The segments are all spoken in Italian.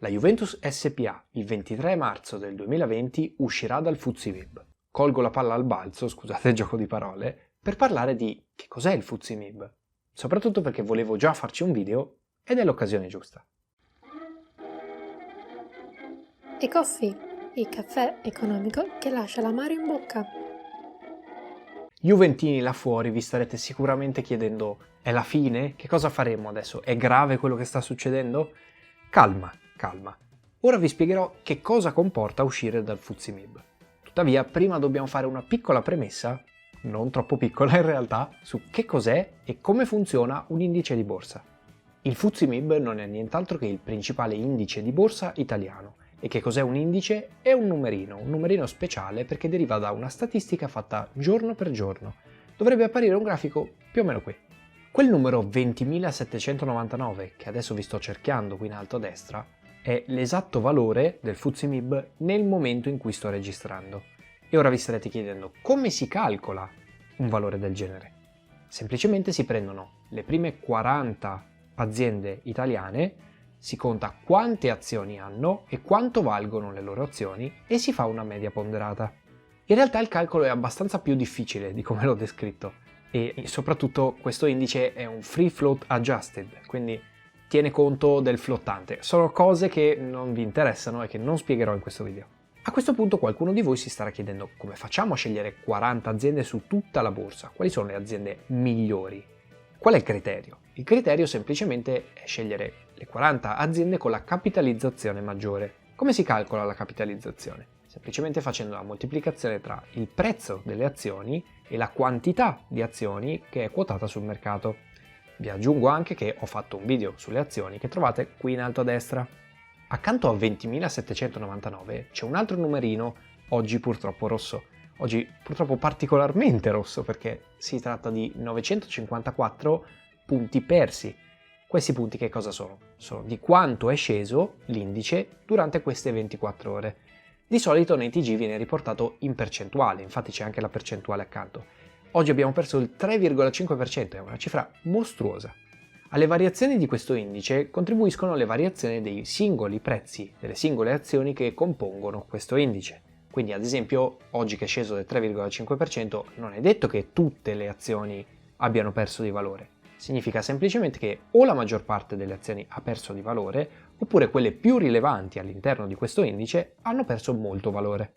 La Juventus SpA il 23 marzo del 2020 uscirà dal FTSE/MIB. Colgo la palla al balzo, scusate il gioco di parole, per parlare di che cos'è il FTSE/MIB, soprattutto perché volevo già farci un video ed è l'occasione giusta. E-Coffee, il caffè economico che lascia l'amaro in bocca. Juventini là fuori vi starete sicuramente chiedendo: è la fine? Che cosa faremo adesso? È grave quello che sta succedendo? Calma. Ora vi spiegherò che cosa comporta uscire dal FTSE/MIB. Tuttavia, prima dobbiamo fare una piccola premessa, non troppo piccola in realtà, su che cos'è e come funziona un indice di borsa. Il FTSE/MIB non è nient'altro che il principale indice di borsa italiano. E che cos'è un indice? È un numerino speciale perché deriva da una statistica fatta giorno per giorno. Dovrebbe apparire un grafico più o meno qui. Quel numero 20.799, che adesso vi sto cerchiando qui in alto a destra, è l'esatto valore del FTSE/MIB nel momento in cui sto registrando. E ora vi starete chiedendo come si calcola un valore del genere. Semplicemente si prendono le prime 40 aziende italiane, si conta quante azioni hanno e quanto valgono le loro azioni e si fa una media ponderata. In realtà il calcolo è abbastanza più difficile di come l'ho descritto e soprattutto questo indice è un free float adjusted, quindi tiene conto del flottante. Sono cose che non vi interessano e che non spiegherò in questo video. A questo punto qualcuno di voi si starà chiedendo: come facciamo a scegliere 40 aziende su tutta la borsa? Quali sono le aziende migliori? Qual è il criterio? Il criterio semplicemente è scegliere le 40 aziende con la capitalizzazione maggiore. Come si calcola la capitalizzazione? Semplicemente facendo la moltiplicazione tra il prezzo delle azioni e la quantità di azioni che è quotata sul mercato. Vi aggiungo anche che ho fatto un video sulle azioni che trovate qui in alto a destra. Accanto a 20.799 c'è un altro numerino, oggi purtroppo rosso. Oggi purtroppo particolarmente rosso perché si tratta di 954 punti persi. Questi punti che cosa sono? Sono di quanto è sceso l'indice durante queste 24 ore. Di solito nei TG viene riportato in percentuale, infatti c'è anche la percentuale accanto. Oggi abbiamo perso il 3,5%, è una cifra mostruosa. Alle variazioni di questo indice contribuiscono le variazioni dei singoli prezzi delle singole azioni che compongono questo indice. Quindi ad esempio oggi che è sceso del 3,5% non è detto che tutte le azioni abbiano perso di valore. Significa semplicemente che o la maggior parte delle azioni ha perso di valore oppure quelle più rilevanti all'interno di questo indice hanno perso molto valore.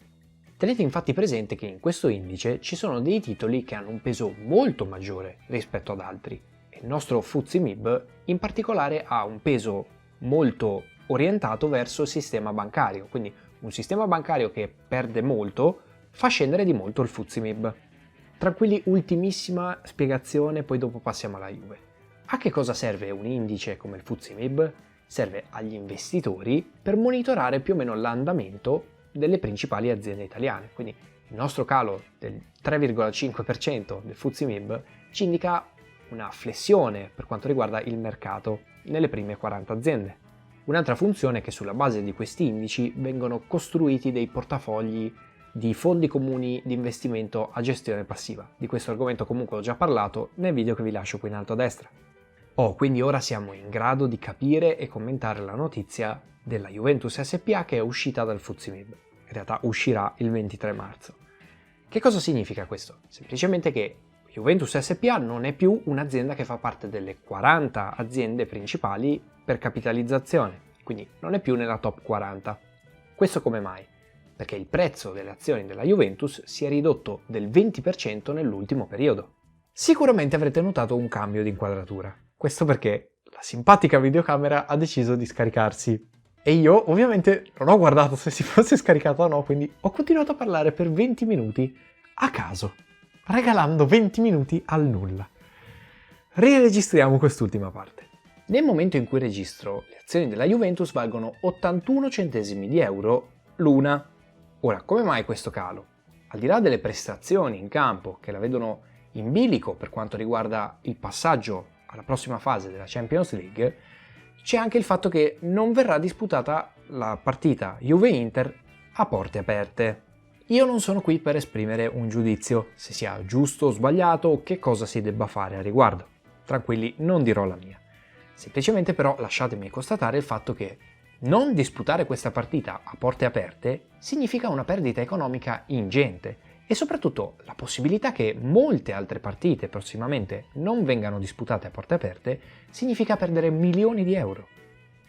Tenete infatti presente che in questo indice ci sono dei titoli che hanno un peso molto maggiore rispetto ad altri. Il nostro FTSE/MIB in particolare ha un peso molto orientato verso il sistema bancario, quindi un sistema bancario che perde molto fa scendere di molto il FTSE/MIB. Tranquilli, ultimissima spiegazione, poi dopo passiamo alla Juve. A che cosa serve un indice come il FTSE/MIB? Serve agli investitori per monitorare più o meno l'andamento delle principali aziende italiane. Quindi il nostro calo del 3,5% del FTSE/MIB ci indica una flessione per quanto riguarda il mercato nelle prime 40 aziende. Un'altra funzione è che sulla base di questi indici vengono costruiti dei portafogli di fondi comuni di investimento a gestione passiva. Di questo argomento comunque ho già parlato nel video che vi lascio qui in alto a destra. Quindi ora siamo in grado di capire e commentare la notizia della Juventus SpA che è uscita dal FTSE/MIB. In realtà uscirà il 23 marzo. Che cosa significa questo? Semplicemente che Juventus SpA non è più un'azienda che fa parte delle 40 aziende principali per capitalizzazione, quindi non è più nella top 40. Questo come mai? Perché il prezzo delle azioni della Juventus si è ridotto del 20% nell'ultimo periodo. Sicuramente avrete notato un cambio di inquadratura. Questo perché la simpatica videocamera ha deciso di scaricarsi. E io ovviamente non ho guardato se si fosse scaricata o no, quindi ho continuato a parlare per 20 minuti a caso, regalando 20 minuti al nulla. Riregistriamo quest'ultima parte. Nel momento in cui registro, le azioni della Juventus valgono 81 centesimi di euro l'una. Ora, come mai questo calo? Al di là delle prestazioni in campo che la vedono in bilico per quanto riguarda il passaggio alla prossima fase della Champions League, c'è anche il fatto che non verrà disputata la partita Juve-Inter a porte aperte. Io non sono qui per esprimere un giudizio, se sia giusto o sbagliato o che cosa si debba fare a riguardo. Tranquilli, non dirò la mia. Semplicemente però lasciatemi constatare il fatto che Non disputare questa partita a porte aperte significa una perdita economica ingente e soprattutto la possibilità che molte altre partite prossimamente non vengano disputate a porte aperte significa perdere milioni di euro.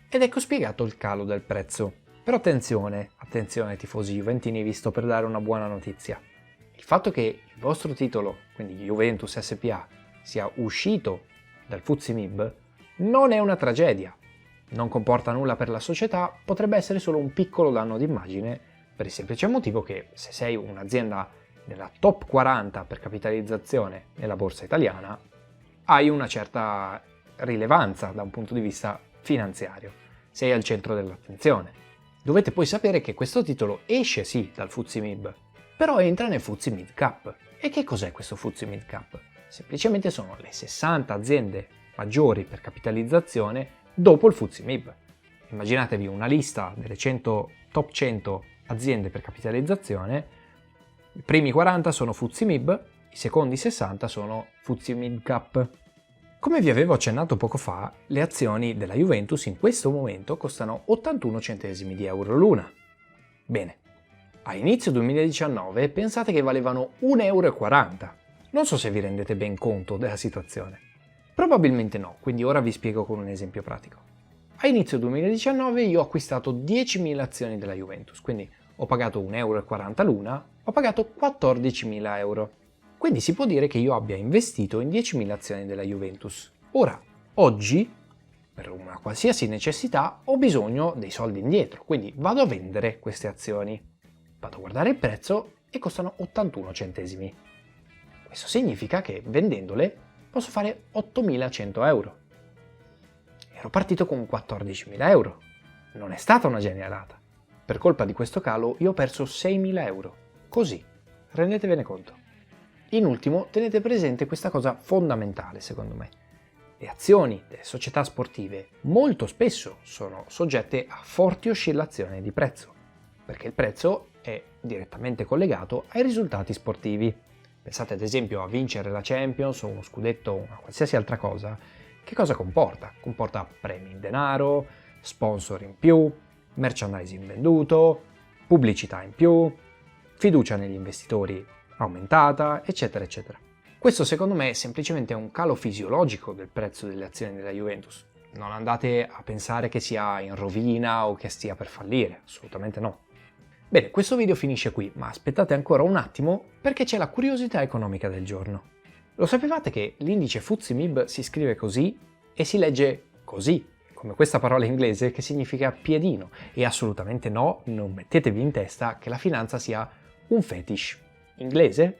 Ed ecco spiegato il calo del prezzo. Però attenzione tifosi juventini, vi sto per dare una buona notizia. Il fatto che il vostro titolo, quindi Juventus SpA, sia uscito dal FTSE MIB non è una tragedia. Non comporta nulla per la società, potrebbe essere solo un piccolo danno d'immagine per il semplice motivo che se sei un'azienda nella top 40 per capitalizzazione nella borsa italiana, hai una certa rilevanza da un punto di vista finanziario. Sei al centro dell'attenzione. Dovete poi sapere che questo titolo esce sì dal FTSE MIB, però entra nel FTSE Mid Cap. E che cos'è questo FTSE Mid Cap? Semplicemente sono le 60 aziende maggiori per capitalizzazione dopo il FTSE MIB. Immaginatevi una lista delle top 100 aziende per capitalizzazione, i primi 40 sono FTSE MIB, i secondi 60 sono FTSE Mid Cap. Come vi avevo accennato poco fa, le azioni della Juventus in questo momento costano 81 centesimi di euro l'una. Bene, a inizio 2019 pensate che valevano 1,40 euro. Non so se vi rendete ben conto della situazione. Probabilmente no, quindi ora vi spiego con un esempio pratico. A inizio 2019 io ho acquistato 10.000 azioni della Juventus, quindi ho pagato 1,40 euro l'una, ho pagato 14.000 euro. Quindi si può dire che io abbia investito in 10.000 azioni della Juventus. Ora, oggi, per una qualsiasi necessità, ho bisogno dei soldi indietro, quindi vado a vendere queste azioni. Vado a guardare il prezzo e costano 81 centesimi. Questo significa che vendendole posso fare 8.100 euro. Ero partito con 14.000 euro. Non è stata una genialata. Per colpa di questo calo io ho perso 6.000 euro. Così, rendetevene conto. In ultimo, tenete presente questa cosa fondamentale secondo me. Le azioni delle società sportive molto spesso sono soggette a forti oscillazioni di prezzo, perché il prezzo è direttamente collegato ai risultati sportivi. Pensate ad esempio a vincere la Champions o uno scudetto o una qualsiasi altra cosa. Che cosa comporta? Comporta premi in denaro, sponsor in più, merchandising venduto, pubblicità in più, fiducia negli investitori aumentata, eccetera, eccetera. Questo secondo me è semplicemente un calo fisiologico del prezzo delle azioni della Juventus. Non andate a pensare che sia in rovina o che stia per fallire, assolutamente no. Bene, questo video finisce qui, ma aspettate ancora un attimo perché c'è la curiosità economica del giorno. Lo sapevate che l'indice FTSE MIB si scrive così e si legge così, come questa parola inglese che significa piedino? E assolutamente no, non mettetevi in testa che la finanza sia un fetish inglese